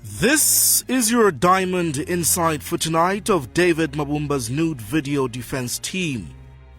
This is your Diamond Insight for tonight of David Mabumba's nude video defense team.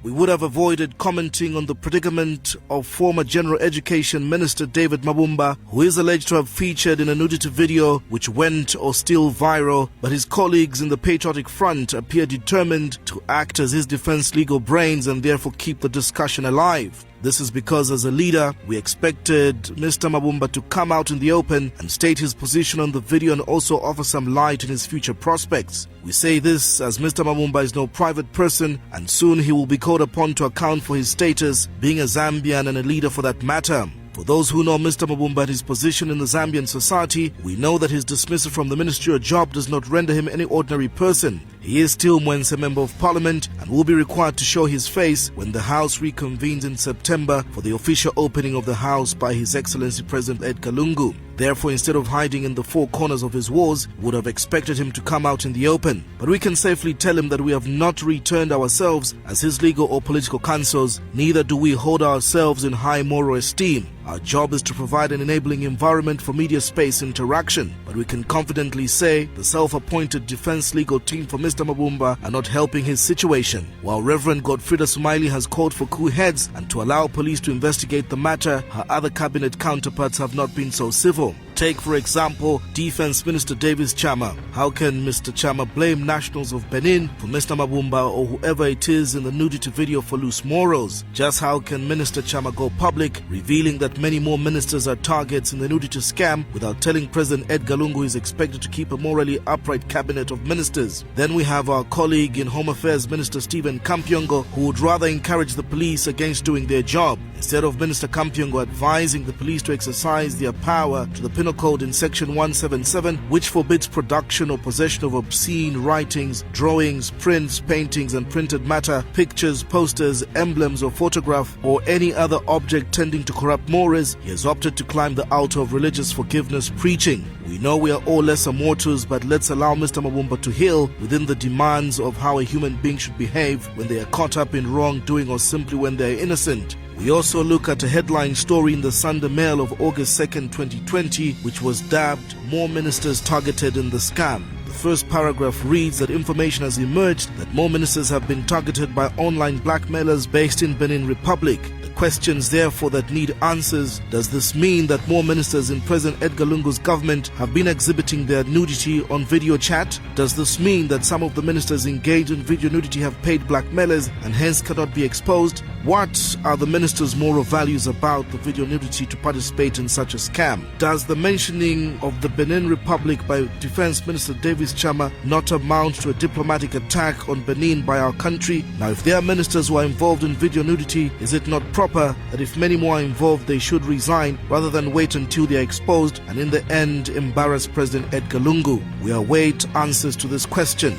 We would have avoided commenting on the predicament of former General Education Minister David Mabumba, who is alleged to have featured in a nudity video which went or still viral, but his colleagues in the Patriotic Front appear determined to act as his defense legal brains and therefore keep the discussion alive. This is because as a leader, we expected Mr. Mabumba to come out in the open and state his position on the video and also offer some light in his future prospects. We say this as Mr. Mabumba is no private person and soon he will be called upon to account for his status, being a Zambian and a leader for that matter. For those who know Mr. Mabumba and his position in the Zambian society, we know that his dismissal from the ministerial job does not render him any ordinary person. He is still once a member of parliament and will be required to show his face when the House reconvenes in September for the official opening of the House by His Excellency President Edgar Lungu. Therefore, instead of hiding in the four corners of his walls, we would have expected him to come out in the open. But we can safely tell him that we have not returned ourselves as his legal or political counsels, neither do we hold ourselves in high moral esteem. Our job is to provide an enabling environment for media space interaction, but we can confidently say the self-appointed defense legal team for Mr. Mabumba are not helping his situation. While Reverend Godfrida Sumaili has called for cool heads and to allow police to investigate the matter, her other cabinet counterparts have not been so civil. Take, for example, Defense Minister Davis Chama. How can Mr. Chama blame nationals of Benin for Mr. Mabumba or whoever it is in the nudity video for loose morals? Just how can Minister Chama go public, revealing that many more ministers are targets in the nudity scam without telling President Edgar Lungu is expected to keep a morally upright cabinet of ministers? Then we have our colleague in Home Affairs Minister Stephen Kampyongo, who would rather encourage the police against doing their job, instead of Minister Kampyongo advising the police to exercise their power to the Penal Code in Section 177, which forbids production or possession of obscene writings, drawings, prints, paintings and printed matter, pictures, posters, emblems or photograph, or any other object tending to corrupt mores. He has opted to climb the altar of religious forgiveness preaching. We know we are all lesser mortals, but let's allow Mr. Mabumba to heal within the demands of how a human being should behave when they are caught up in wrongdoing or simply when they are innocent. We also look at a headline story in the Sunday Mail of August 2nd, 2020, which was dubbed "More Ministers Targeted in the Scam." The first paragraph reads that information has emerged that more ministers have been targeted by online blackmailers based in Benin Republic. Questions therefore that need answers. Does this mean that more ministers in President Edgar Lungu's government have been exhibiting their nudity on video chat? Does this mean that some of the ministers engaged in video nudity have paid blackmailers and hence cannot be exposed? What are the ministers' moral values about the video nudity to participate in such a scam? Does the mentioning of the Benin Republic by Defense Minister Davis Chama not amount to a diplomatic attack on Benin by our country? Now, if there are ministers who are involved in video nudity, is it not proper that if many more are involved, they should resign rather than wait until they are exposed and in the end embarrass President Edgar Lungu? We await answers to this question.